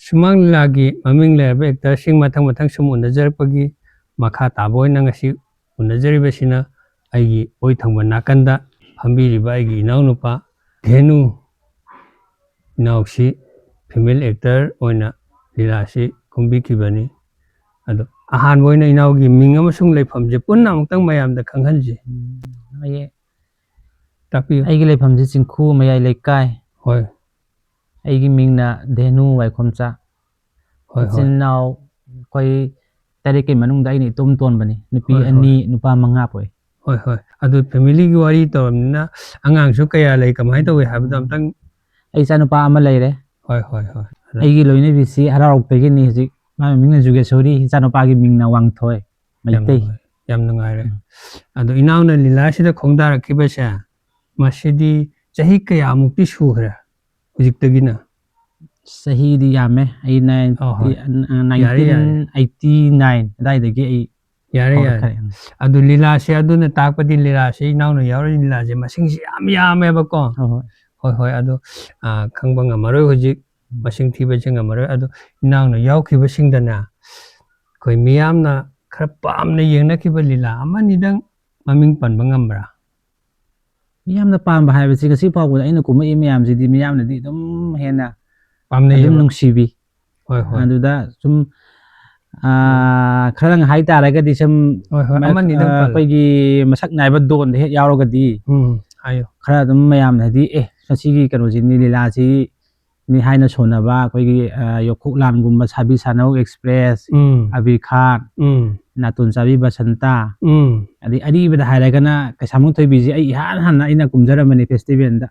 Sumang lagi maming lebe ekta sing matang sum unajar pagi makha taboy na ngasi unajari besina aigi oi thangba nakanda phambi riba aigi inaw nupa Dhenu inawsi female actor oina lilasi kumbi kibani ado ahan boina inawgi ming amasung leifamje punna amtang mayamda khanghanji Ay tapi ay leifamje chingkhu mayai leikai hoi ay mingna Dhenu waikhomcha hoi hoi now koi tarike manung dai ni tom ton bani nupi ani nupa manga poi hoi hoi ado family gi wari tawamna angang su kaya lei kamai tawi habda amtang ai cha nupa ama leire hoi hoi hoi ai gi loine bisi hararok pegi ni hiji ma mingna juge sori cha nupa gi mingna wang thoi maitei yam nungai re ado inauna lila sida khongdar kibasa masidi chahi kaya mukti suhra hujiktegina sahi di yame ai 1989 dai de gi ai yare yare adu lila se adu na takpadi lila se inauna yawra lila je masing si yame ba ko hoi hoi adu khangbang amaroi hujik masing thiba jing amaroi adu inauna yawkhiba singdana koi miyamna khara pamna yengna khiba lila amani dang maming panba ngambra miyamna pamba haibasi kasi pawbu aina kuma miyam jidi miyamna di dum hena pamna yem nungsibi hoi hoi aduda sum khara ngai taraga di sum hoi hoi amani dang pagi masak naiba don de yawroga di ayo khara dum mayamna di sasigi kano jini lila ji ni haina sonaba pagi yokhuk lan gumba sabi sanau express Abir Khan natun sabi basanta adi adi bada hairaga na kasamung thoi biji ai han ina kumjara mani festival da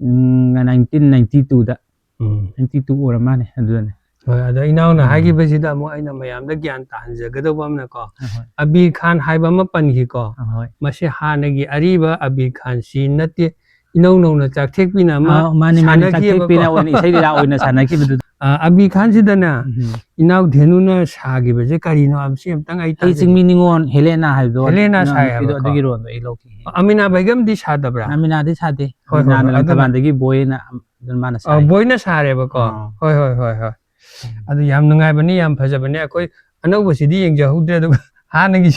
1992 da 92 oramane adune hoi ada inauna hagi basida mo aina mayamda gyan tahanjagado bamna ko Abir Khan haiba ma panhi ko masi hanagi ariba Abir Khan si nate inauna chakthek pina ma mani chakthek pina wani isai la oina sanaki bidu Abir Khan sidana inaw Dhenu na sagi baje karino amsi amtang ai chingmi ningon Helena haido Helena sai bidu adigi ron ai loki Amina Begum di sadabra Amina di sade na lang tabandagi boy na dun mana sai boy na sare ba ko hoi hoi hoi hoi adu yam nungai bani yam phajabani akoi anau sidi yengja hudre adu hanagi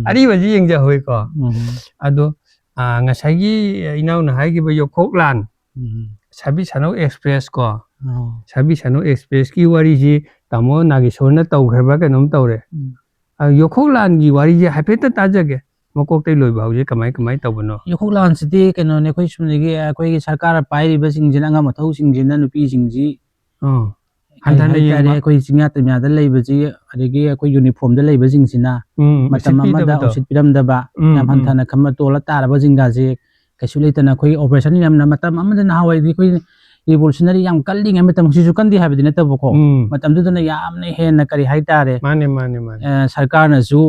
ari baji yengja hoi ko adu ngasagi inaw na haigi ba yokhok lan sabi sanau express ko sabi sanau express ki wari ji tamo nagisor na tawgrba kanom tawre yokhok lan gi wari ji hapeta tajage makok tai loi bau je kamai tawbano yokhok lan sidi keno ne khoi sumni gi koi sarkar pairi ba singjina nga mathau singjina nupi singji hanthana yare koi singa tamya da lei baji adigi koi uniform da lei ba singsina matam amada osit piram da ba nam hanthana khamma tola tar ba jinga je kaisu leitana koi operation yam na matam amada na hawai di koi revolutionary yam kalling am tam sisu kandi habidi na tab ko matam du na yam ne he na kari haitare mane sarkar na ju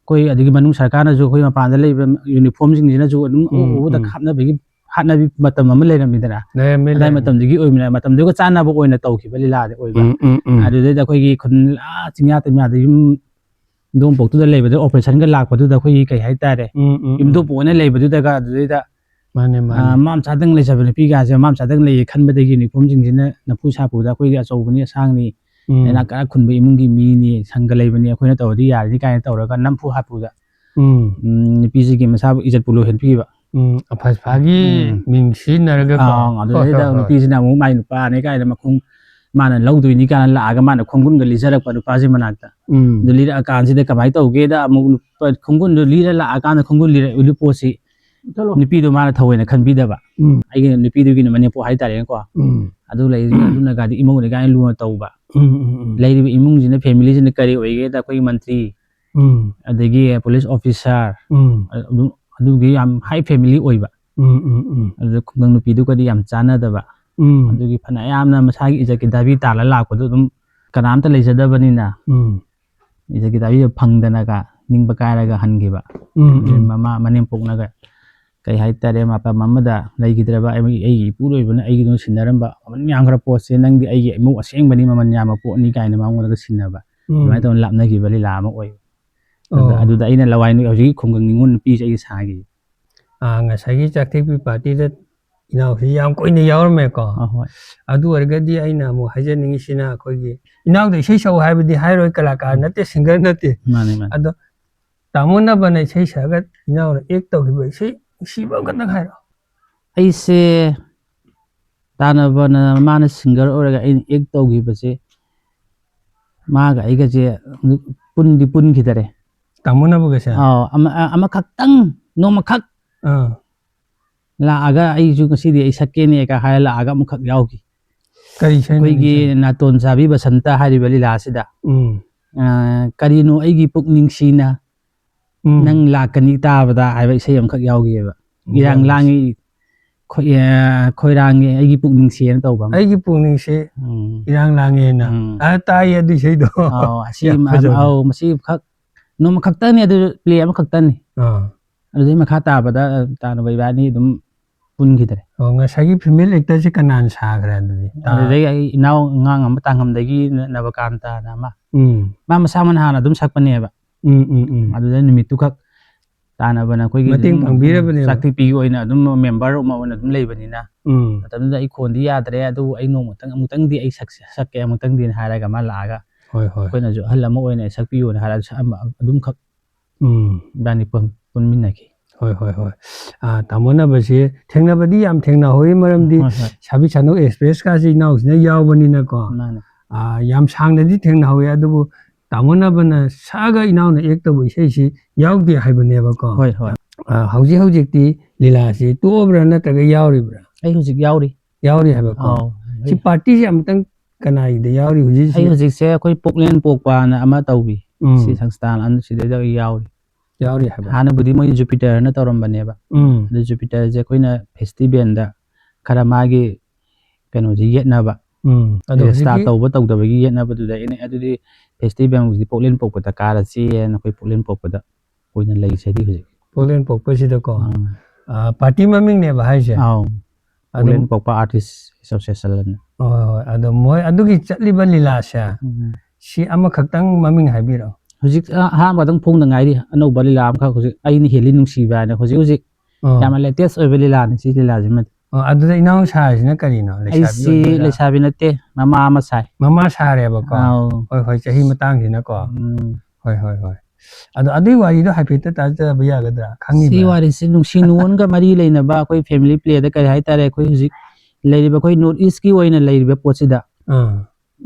koi adigi manung sarkar na ju koi mapan da lei uniform singjina ju o da khapna bagi hatna bi matam am le ramidara dai matam digi oimina matam du ko chana bo oina tawki bali la de oiba adu da koi gi khun la chingya tamya da yum dom pok tu da leiba da operation ga lak padu da koi kai haitare yum do po na leiba du da ga du da mane mam chadang le sabani pi ga je mam chadang le khan ba de gi uniform jingjina na pu sa pu da koi ga chawbani sang ni na ka khun ba imung gi mi ni sang ga leibani khoi na tawdi yar ni kai tawra ga nam pu ha pu da ni pi ji gi masa ijat pulo hen pi ba aphas phagi mingsi naraga ko adu da nupi sina mu mai nupa ne kai da makhung mana laudui ni kana la aga mana khongun ga lijarak pa nupa ji manakta duli ra kan si da kamai tawge da mu khongun duli ra la aga na khongun li ra ulu posi nupi do mana thawai na khanbi da ba ai ge nupi du gi na mane po hai tare ko adu lai adu na ga di imong ne ga lu ma taw ba lai ri imong ji na family ji na kari oige da koi mantri adagi police officer adugi yam high family oiba adu khungang nupi du ka di yam chana da ba adugi phana yamna masagi ijaki dabi tala lakko du dum kanamta leijadabani na ijaki dabi phangdana ka ningba kairaga hangiba mama manem pokna ga kai haitare mapa mamada leigidraba ai pu loibana ai gi sinaramba aman yangra post nang di ai mu asengbani maman yama po ni kaina mangona ga sinaba mai ton lapna gi bali lama oi adu da ina lawai nu hoji khongang ningon pi ai sagi ngasagi chakthek pi party da ꯏꯅꯥꯎꯁꯤ ꯌꯥꯝ ꯀꯨꯏꯅ ꯌꯥꯎꯔꯝꯃꯦꯀꯣ ꯍꯣꯏ ꯑꯗꯨ ꯑꯣꯏꯔꯒꯗꯤ ꯑꯩꯅ ꯑꯃꯨꯛ ꯍꯥꯏꯖꯅꯤꯡꯉꯤꯁꯤꯅ ꯑꯩꯈꯣꯏꯒꯤ ꯏꯅꯥꯎꯗ ꯏꯁꯩ ꯁꯛꯎ ꯍꯥꯏꯕꯗꯤ ꯍꯥꯏꯔꯣꯏ ꯀꯂꯥꯀꯥꯔ ꯅꯠꯇꯦ ꯁꯤꯡꯒꯔ ꯅꯠꯇꯦ ꯃꯥꯅꯦ ꯃꯥꯅꯦ ꯑꯗꯣ ꯇꯥꯃꯣꯅꯕꯅ ꯏꯁꯩ ꯁꯛꯑꯒ ꯏꯅꯥꯎꯅ ꯑꯦꯛ ꯇꯧꯈꯤꯕ ꯏꯁꯩ ꯅꯨꯡꯁꯤꯕ ꯑꯃꯈꯛꯇꯪ ꯍꯥꯏꯔꯛꯑꯣ ꯑꯩꯁꯦ ꯇꯥꯟꯅꯕꯅ ꯃꯥꯅ ꯁꯤꯡꯒꯔ ꯑꯣꯏꯔꯒ ꯑꯩꯅ ꯑꯦꯛ ꯇꯧꯈꯤꯕꯁꯦ ꯃꯥꯒ ꯑꯩꯒꯁꯦ ꯄꯨꯟꯗꯤ ꯄꯨꯟꯈꯤꯗꯔꯦ ꯇꯥꯃꯣꯅꯕꯒꯁꯦ ꯑꯃꯈꯛꯇꯪ ꯅꯣꯡꯃꯈꯛ ꯂꯥꯛꯑꯒ ꯑꯩꯁꯨ ꯉꯁꯤꯗꯤ ꯑꯩ ꯁꯛꯀꯦꯅꯦꯒ ꯍꯥꯏꯔ ꯂꯥꯛꯑꯒ ꯑꯃꯈꯛ ꯌꯥꯎꯈꯤ ꯀꯔꯤ ꯏꯁꯩꯅꯣ ꯑꯩꯈꯣꯏꯒꯤ ꯅꯥꯇꯣꯟ ꯆꯥꯕꯤ ꯕꯁꯟꯇ ꯍꯥꯏꯔꯤꯕ ꯂꯤꯂꯥꯁꯤꯗ ꯎꯝ ꯀꯔꯤꯅꯣ ꯑꯩꯒꯤ ꯄꯨꯛꯅꯤꯡꯁꯤꯅ ꯅꯪ ꯂꯥꯛꯀꯅꯤ ꯇꯥꯕꯗ ꯍꯥꯏꯕ ꯏꯁꯩ ꯑꯃꯈꯛ ꯌꯥꯎꯈꯤꯑꯕ ꯏꯔꯥꯡ ꯂꯥꯡꯉꯤ ꯈꯣꯏꯔꯥꯡꯉꯤ ꯑꯩꯒꯤ ꯄꯨꯛꯅꯤꯡꯁꯦꯅ ꯇꯧꯕ ꯑꯃ ꯑꯩꯒꯤ ꯄꯨꯛꯅꯤꯡꯁꯦ ꯏꯔꯥꯡ ꯂꯥꯡꯉꯦꯅ ꯇꯥꯏꯌꯦ ꯑꯗꯨ ꯏꯁꯩꯗꯣ ꯑꯁꯤ ꯃꯁꯤ ꯈꯛ ꯅꯣꯡꯃ ꯈꯛꯇꯅꯤ ꯑꯗꯨ ꯄ꯭ꯂꯦ ꯑꯃꯈꯛꯇꯅꯤ ꯑꯗꯨꯗꯩ ꯃꯈꯥ ꯇꯥꯕꯗ ꯇꯥꯟꯅꯕ ꯏꯕꯥꯅꯤ ꯑꯗꯨꯝ ꯄꯨꯟꯈꯤꯗ꯭ꯔꯦ ꯉꯁꯥꯏꯒꯤ ꯐꯤꯃꯦꯜ ꯑꯦꯛꯇꯔꯁꯦ ꯀꯅꯥꯅ ꯁꯥꯈ꯭ꯔꯦ ꯑꯗꯨꯗꯤ ꯑꯗꯨꯗꯒꯤ ꯑꯩ ꯏꯅꯥꯎ ꯑꯉꯥꯡ ꯑꯃ ꯇꯥꯡꯉꯝꯗꯒꯤ ꯅꯕꯀꯥꯟꯇꯅ ꯑꯃ ꯃꯥ ꯃꯁꯥ ꯃꯅ ꯍꯥꯟꯅ ꯑꯗꯨꯝ ꯁꯛꯄꯅꯦꯕ ꯑꯗꯨꯗ ꯅꯨꯃꯤꯠꯇꯨꯈꯛ ꯇꯥꯟꯅꯕꯅ ꯑꯩꯈꯣꯏꯒꯤ ꯃꯇꯦꯡ ꯄꯥꯡꯕꯤꯔꯕꯅꯦꯕ ꯆꯥꯛꯊꯤꯛꯄꯤꯒꯤ ꯑꯣꯏꯅ ꯑꯗꯨꯝ ꯃꯦꯝꯕꯔ ꯑꯃ ꯑꯣꯏꯅ ꯑꯗꯨꯝ ꯂꯩꯕꯅꯤꯅ ꯃꯇꯝꯗꯨꯗ ꯑꯩ ꯈꯣꯟꯗꯤ ꯌꯥꯗ꯭ꯔꯦ ꯑꯗꯨꯕꯨ ꯑꯩ ꯑꯃꯨꯛꯇꯪꯗꯤ ꯑꯩ ꯁꯛꯀꯦ ꯑꯃꯨꯛꯇꯪꯗꯤꯅ ꯍꯥꯏꯔꯒ ꯃꯥ ꯂꯥꯛꯑꯒ ꯑꯩꯈꯣꯏꯅꯁꯨ ꯑꯍꯜ ꯑꯃ ꯑꯣꯏꯅ ꯁꯛꯄꯤꯌꯨꯅ ꯍꯥꯏꯔꯒ ꯑꯗꯨꯝꯈꯛ ꯏꯕꯥꯅꯤ ꯄꯨꯟꯃꯤꯟꯅꯈꯤ ꯍꯣꯏ ꯇꯥꯃꯣꯅꯕꯁꯤ ꯊꯦꯡꯅꯕꯗꯤ ꯌꯥꯝ ꯊꯦꯡꯅꯍꯧꯏ ꯃꯔꯝꯗꯤ ꯁꯥꯕꯤ ꯁꯥꯅꯧ ꯑꯦꯛꯁꯄ꯭ꯔꯦꯁꯀꯥꯁꯦ ꯏꯅꯥꯎꯁꯤꯅ ꯌꯥꯎꯕꯅꯤꯅꯀꯣ ꯌꯥꯝ ꯁꯥꯡꯅꯗꯤ ꯊꯦꯡꯅꯍꯧꯏ ꯑꯗꯨꯕꯨ ꯇꯥꯃꯣꯅꯕꯅ ꯁꯛꯑꯒ ꯏꯅꯥꯎꯅ ꯑꯦꯛ ꯇꯧꯕ ꯏꯁꯩꯁꯤ ꯌꯥꯎꯗꯦ ꯍꯥꯏꯕꯅꯦꯕꯀோ ꯍꯧꯖꯤꯛꯇꯤ ꯂꯤꯂꯥꯁꯤ ꯇꯣꯛꯑꯕ꯭ꯔꯥ ꯅꯠꯇ꯭ꯔꯒ ꯌꯥꯎꯔꯤꯕ꯭ꯔꯥ ꯑꯩ ꯍꯧꯖꯤꯛ ꯌꯥꯎꯔꯤ ꯍꯥꯏꯕꯀꯣ ꯁꯤ ꯄꯥꯔꯇꯤꯁꯦ ꯑꯃꯨꯛꯇꯪ ꯀꯅꯥꯒꯤꯗ ꯌꯥꯎꯔꯤ ꯑꯩ ꯍꯧꯖꯤꯛꯁꯦ ꯑꯩꯈꯣꯏ ꯄꯣꯛꯂꯦꯟ ꯄꯣꯛꯄꯅ ꯑꯃ ꯇꯧꯕꯤ ꯁꯤ ꯁꯪꯁꯊꯥꯟ ꯁꯤꯗꯩꯗ ꯑꯩ ꯌꯥꯎꯔꯤ ꯍꯥꯏꯕ ꯍꯥꯟꯅꯕꯨꯗꯤ ꯃꯣꯏ ꯖꯨꯄꯤꯇꯔꯅ ꯇꯧꯔꯝꯕꯅꯦꯕ ꯑꯗꯨ ꯖꯨꯄꯤꯇꯔꯁꯦ ꯑꯩꯈꯣꯏꯅ ꯐꯦꯁꯇꯤꯚꯦꯜꯗ ꯈꯔ ꯃꯥꯒꯤ ꯀꯩꯅꯣꯁꯦ ꯌꯦꯠꯅꯕ ꯔꯦꯁꯇꯥꯔ ꯇꯧꯕ ꯇꯧꯗꯕꯒꯤ ꯌꯦꯠꯅꯕꯗꯨꯗ ꯑꯩꯅ ꯑꯗꯨꯗꯤ ꯐꯦꯁꯇꯤꯚꯦꯜꯁꯤꯗꯤ ꯄꯣꯛꯂꯦꯟ ꯄꯣꯛꯄꯗ ꯀꯥꯔꯁꯤꯅ ꯑꯩꯈꯣꯏ ꯄꯣꯛꯂꯦꯟ ꯄꯣꯛꯄꯗ ꯑꯣꯏꯅ ꯂꯩꯁꯤꯗꯤ ꯍꯧꯖꯤꯛ ꯄꯣꯛꯂꯦꯟ ꯄꯣꯛꯄꯁꯤꯗꯀꯣ ꯄꯥꯔꯇꯤ ꯃꯃꯤꯡꯅꯦꯕ ꯍꯥꯏꯁꯦ ꯄꯣꯛꯂꯦꯟ ꯄꯣꯛꯄ ꯑꯥꯔꯇꯤꯁ ꯑꯦꯁꯣꯁꯤꯌꯦꯁꯟ ꯍꯣꯏ ꯑꯗꯣ ꯃꯣꯏ ꯑꯗꯨꯒꯤ ꯆꯠꯂꯤꯕ ꯂꯤꯂꯥꯁꯦ ꯁꯤ ꯑꯃꯈꯛꯇꯪ ꯃꯃꯤꯡ ꯍꯥꯏꯕꯤꯔꯛꯑꯣ ꯍꯧꯖꯤꯛ ꯑꯍꯥꯟꯕꯗꯪ ꯐꯣꯡꯗ ꯉꯥꯏꯔꯤ ꯑꯅꯧꯕ ꯂꯤꯂꯥ ꯑꯃꯈꯛ ꯍꯧꯖꯤꯛ ꯑꯩꯅ ꯍꯦꯜꯂꯤ ꯅꯨꯡꯁꯤꯕ ꯍꯥꯏꯅ ꯍꯧꯖꯤꯛ ꯌꯥꯝꯅ ꯂꯦꯇꯦꯁ ꯑꯣꯏꯕ ꯂꯤꯂꯥꯅꯤ ꯁꯤ ꯂꯤꯂꯥꯁꯤꯃꯗꯤ ꯑꯗꯨꯗ ꯏꯅꯥꯎ ꯁꯥꯔꯤꯁꯤꯅ ꯀꯔꯤꯅꯣ ꯑꯩꯁꯤ ꯂꯩꯁꯥꯕꯤ ꯅꯠꯇꯦ ꯃꯃꯥ ꯑꯃ ꯁꯥꯏ ꯃꯃꯥ ꯁꯥꯔꯦꯕꯀꯣ ꯍꯣꯏ ꯆꯍꯤ ꯃꯇꯥꯡꯁꯤꯅꯀꯣ ꯍꯣꯏ ꯑꯗꯣ ꯑꯗꯨꯒꯤ ꯋꯥꯔꯤꯗꯣ ꯍꯥꯏꯐꯦꯠꯇ ꯇꯥꯖꯕ ꯌꯥꯒꯗ꯭ꯔꯥ ꯁꯤ ꯋꯥꯔꯤꯁꯤ ꯅꯨꯡꯁꯤ ꯅꯨꯡꯉꯣꯟꯒ ꯃꯔꯤ ꯂꯩꯅꯕ ꯑꯩꯈꯣꯏ ꯐꯦꯃꯤꯂꯤ ꯄ꯭ꯂꯦꯗ ꯀꯔꯤ ꯍꯥꯏꯇꯥꯔꯦ ꯑꯩꯈꯣꯏ ꯍꯧꯖꯤꯛ ꯂꯩꯔꯤꯕ ꯑꯩꯈꯣꯏ ꯅꯣꯔꯠ ꯏꯁꯀꯤ ꯑꯣꯏꯅ ꯂꯩꯔꯤꯕ ꯄꯣꯠꯁꯤꯗ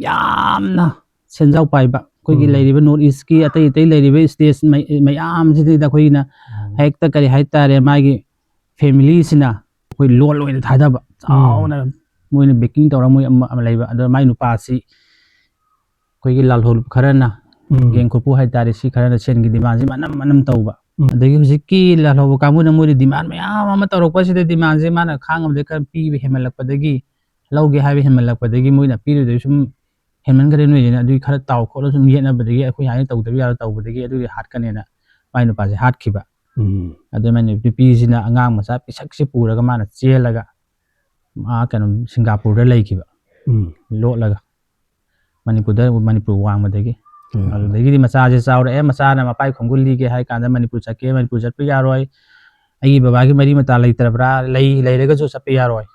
ꯌꯥꯝꯅ ꯁꯦꯟꯖꯥꯎ ꯄꯥꯏꯕ ꯑꯩꯈꯣꯏꯒꯤ ꯂꯩꯔꯤꯕ ꯅꯣꯔꯠ ꯏꯁꯀꯤ ꯑꯇꯩ ꯂꯩꯔꯤꯕ ꯏꯁꯇꯦꯠ ꯃꯌꯥꯝꯁꯤꯗꯩꯗ ꯑꯩꯈꯣꯏꯅ ꯍꯦꯛꯇ ꯀꯔꯤ ꯍꯥꯏꯇꯥꯔꯦ ꯃꯥꯒꯤ ꯐꯦꯃꯤꯂꯤꯁꯤꯅ ꯑꯩꯈꯣꯏ ꯂꯣꯟ ꯑꯣꯏꯅ ꯊꯥꯗꯕ ꯆꯥꯎꯅ ꯃꯣꯏꯅ ꯕꯦꯀꯤꯡ ꯇꯧꯔ ꯃꯣꯏ ꯑꯃ ꯂꯩꯕ ꯑꯗꯣ ꯃꯥꯏ ꯅꯨꯄꯥꯁꯤ ꯑꯩꯈꯣꯏꯒꯤ ꯂꯥꯜꯍꯧ ꯈꯔꯅ ꯒꯦꯡ ꯈꯨꯄꯨ ꯍꯥꯏꯇꯥꯔꯦ ꯁꯤ ꯈꯔꯅ ꯁꯦꯟꯒꯤ ꯗꯤꯃꯥꯟꯁꯤ ꯃꯅꯝ ꯇꯧꯕ ꯑꯗꯒꯤ ꯍꯧꯖꯤꯛꯀꯤ ꯂꯥꯜꯍꯧꯕ ꯀꯥꯡꯕꯨꯅ ꯃꯣꯏꯗ ꯗꯤꯃꯥꯟ ꯃꯌꯥꯝ ꯑꯃ ꯇꯧꯔꯛꯄꯁꯤꯗ ꯗꯤꯃꯥꯟꯁꯦ ꯃꯥꯅ ꯈꯥꯡꯉꯝꯗꯩ ꯈꯔ ꯄꯤꯕ ꯍꯦꯟꯃꯜꯂꯛꯄꯗꯒꯤ ꯂꯧꯒꯦ ꯍꯥꯏꯕ ꯍꯦꯟꯃꯜꯂꯛꯄꯗꯒꯤ ꯃꯣꯏꯅ ꯄꯤꯔꯨꯗꯣꯏ ꯁꯨꯝ ꯍꯦꯟꯃꯟꯈ꯭ꯔꯦ ꯅꯣꯏꯁꯤꯅ ꯑꯗꯨꯒꯤ ꯈꯔ ꯇꯥꯎ ꯈꯣꯠꯂ ꯁꯨꯝ ꯌꯦꯠꯅꯕꯗꯒꯤ ꯑꯩꯈꯣꯏ ꯍꯥꯏꯅ ꯇꯧꯗꯕ ꯌꯥꯔꯣꯏ ꯇꯧꯕꯗꯒꯤ ꯑꯗꯨꯒꯤ ꯍꯥꯠꯀꯅꯦꯅ ꯃꯥꯏ ꯅꯨꯄꯥꯁꯦ ꯍꯥꯠꯈꯤꯕ ꯑꯗꯨ ꯃꯥꯏ ꯅꯨꯄꯤꯁꯤꯅ ꯑꯉꯥꯡ ꯃꯆꯥ ꯄꯤꯁꯛꯁꯤ ꯄꯨꯔꯒ ꯃꯥꯅ ꯆꯦꯜꯂꯒ ꯀꯩꯅꯣ ꯁꯤꯡꯒꯥꯄꯨꯔꯗ ꯂꯩꯈꯤꯕ ꯂꯣꯠꯂꯒ ꯃꯅꯤꯄꯨꯔ ꯋꯥꯡꯃꯗꯒꯤ ꯑꯗꯨꯗꯒꯤꯗꯤ ꯃꯆꯥꯁꯦ ꯆꯥꯎꯔꯛꯑꯦ ꯃꯆꯥꯅ ꯃꯄꯥꯏ ꯈꯣꯡꯒꯨꯜ ꯂꯤꯒꯦ ꯍꯥꯏ ꯀꯥꯟꯗ ꯃꯅꯤꯄꯨꯔ ꯆꯠꯀꯦ ꯃꯅꯤꯄꯨꯔ ꯆꯠꯄ ꯌꯥꯔꯣꯏ ꯑꯩꯒꯤ ꯕꯕꯥꯒꯤ ꯃꯔꯤ ꯃꯇꯥ ꯂꯩꯇ꯭ꯔꯕ꯭ꯔꯥ ꯂꯩꯔꯒꯁꯨ ꯆꯠꯄ ꯌꯥꯔꯣꯏ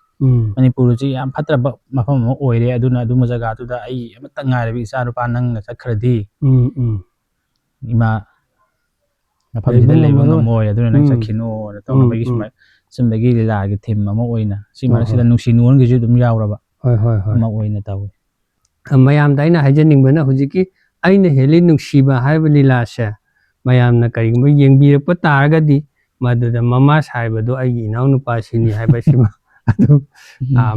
ꯃꯅꯤꯄꯨꯔꯁꯤ ꯌꯥꯝ ꯐꯠꯇ꯭ꯔꯕ ꯃꯐꯝ ꯑꯃ ꯑꯣꯏꯔꯦ ꯑꯗꯨꯅ ꯑꯗꯨꯝꯕ ꯖꯒꯥꯗꯨꯗ ꯑꯩ ꯑꯃꯠꯇ ꯉꯥꯏꯔꯕ ꯏꯆꯥ ꯅꯨꯄꯥ ꯅꯪꯅ ꯆꯠꯈ꯭ꯔꯗꯤ ꯏꯃꯥ ꯃꯐꯝꯁꯤꯗ ꯂꯩꯕ ꯉꯝꯃꯣꯏ ꯑꯗꯨꯅ ꯅꯪ ꯆꯠꯈꯤꯅꯣꯅ ꯇꯧꯅꯕꯒꯤ ꯁꯨꯝꯕꯒꯤ ꯂꯤꯂꯥꯒꯤ ꯊꯤꯝ ꯑꯃ ꯑꯣꯏꯅ ꯁꯤ ꯃꯔꯛꯁꯤꯗ ꯅꯨꯡꯁꯤ ꯅꯨꯡꯉꯣꯟꯒꯤꯁꯨ ꯑꯗꯨꯝ ꯌꯥꯎꯔꯕ ꯑꯃ ꯑꯣꯏꯅ ꯇꯧꯋꯤ ꯃꯌꯥꯝꯗ ꯑꯩꯅ ꯍꯥꯏꯖꯅꯤꯡꯕꯅ ꯍꯧꯖꯤꯛꯀꯤ ꯑꯩꯅ ꯍꯦꯜꯂꯤ ꯅꯨꯡꯁꯤꯕ ꯍꯥꯏꯕ ꯂꯤꯂꯥꯁꯦ ꯃꯌꯥꯝꯅ ꯀꯔꯤꯒꯨꯝꯕ ꯌꯦꯡꯕꯤꯔꯛꯄ ꯇꯥꯔꯒꯗꯤ ꯃꯗꯨꯗ ꯃꯃꯥ ꯁꯥꯏꯕꯗꯣ ꯑꯩꯒꯤ ꯏꯅꯥꯎꯅꯨꯄꯥꯁꯤꯅꯤ ꯍꯥꯏꯕꯁꯤꯃ ꯑꯗꯨꯝ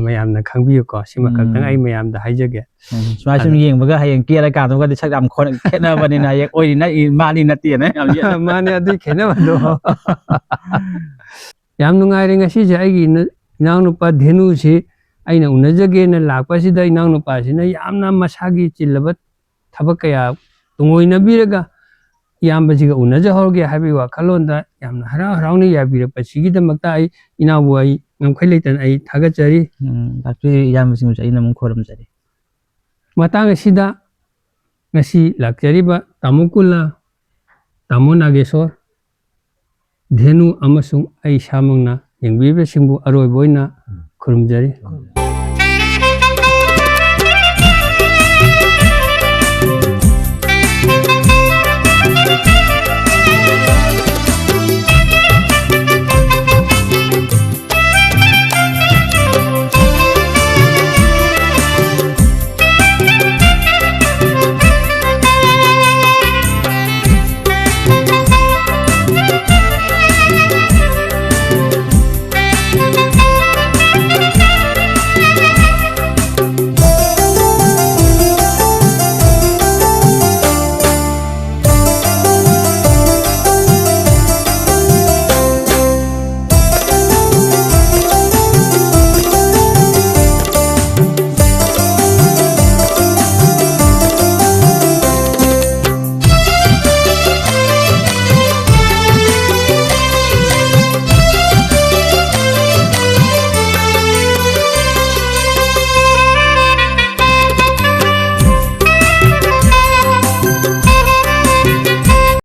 ꯃꯌꯥꯝꯅ ꯈꯪꯕꯤꯌꯨꯀꯣ ꯁꯤꯃ ꯈꯛꯇꯪ ꯑꯩ ꯃꯌꯥꯝꯗ ꯍꯥꯏꯖꯒꯦ ꯁꯨꯃꯥꯏ ꯁꯨꯝ ꯌꯦꯡꯕꯒ ꯍꯌꯦꯡ ꯀꯦꯔꯀꯥꯟꯗꯒꯗꯤ ꯁꯛ ꯌꯥꯝ ꯈꯦꯠꯅꯕꯅꯤꯅ ꯍꯌꯦꯡ ꯑꯣꯏꯔꯤꯅ ꯃꯥꯅꯤ ꯅꯠꯇꯦꯅ ꯃꯥꯅꯦ ꯑꯗꯨꯏ ꯈꯦꯠꯅꯕꯗꯣ ꯌꯥꯝ ꯅꯨꯡꯉꯥꯏꯔꯦ ꯉꯁꯤꯁꯦ ꯑꯩꯒꯤ ꯏꯅꯥꯎꯅꯨꯄꯥ ꯙꯦꯅꯨꯁꯤ ꯑꯩꯅ ꯎꯅꯖꯒꯦꯅ ꯂꯥꯛꯄꯁꯤꯗ ꯏꯅꯥꯎꯅꯨꯄꯥꯁꯤꯅ ꯌꯥꯝꯅ ꯃꯁꯥꯒꯤ ꯆꯤꯜꯂꯕ ꯊꯕꯛ ꯀꯌꯥ ꯇꯨꯡꯑꯣꯏꯅꯕꯤꯔꯒ ꯏꯌꯥꯝꯕꯁꯤꯒ ꯎꯅꯖꯍꯧꯔꯒꯦ ꯍꯥꯏꯕꯒꯤ ꯋꯥꯈꯜꯂꯣꯟꯗ ꯌꯥꯝꯅ ꯍꯔꯥꯎꯅ ꯌꯥꯕꯤꯔꯛꯄꯁꯤꯒꯤꯗꯃꯛꯇ ꯑꯩ ꯏꯅꯥꯎꯕꯨ ꯑꯩ ꯉꯝꯈꯩ ꯂꯩꯇꯅ ꯑꯩ ꯊꯥꯒꯠꯆꯔꯤ ꯂꯥꯛꯄꯤꯔꯤ ꯏꯌꯥꯝꯕꯁꯤꯡꯕꯨꯁꯨ ꯑꯩꯅ ꯑꯃꯨꯛ ꯈꯣꯏꯔꯝꯖꯔꯤ ꯃꯇꯥꯡ ꯑꯁꯤꯗ ꯉꯁꯤ ꯂꯥꯛꯆꯔꯤꯕ ꯇꯥꯃꯣ ꯀꯨꯜꯂꯥ ꯇꯥꯃꯣ ꯅꯥꯒꯦꯁꯣꯔ ꯙꯦꯅꯨ ꯑꯃꯁꯨꯡ ꯑꯩ ꯏꯁꯥꯃꯛꯅ ꯌꯦꯡꯕꯤꯔꯤꯕꯁꯤꯡꯕꯨ ꯑꯔꯣꯏꯕ ꯑꯣꯏꯅ खुरुमजरी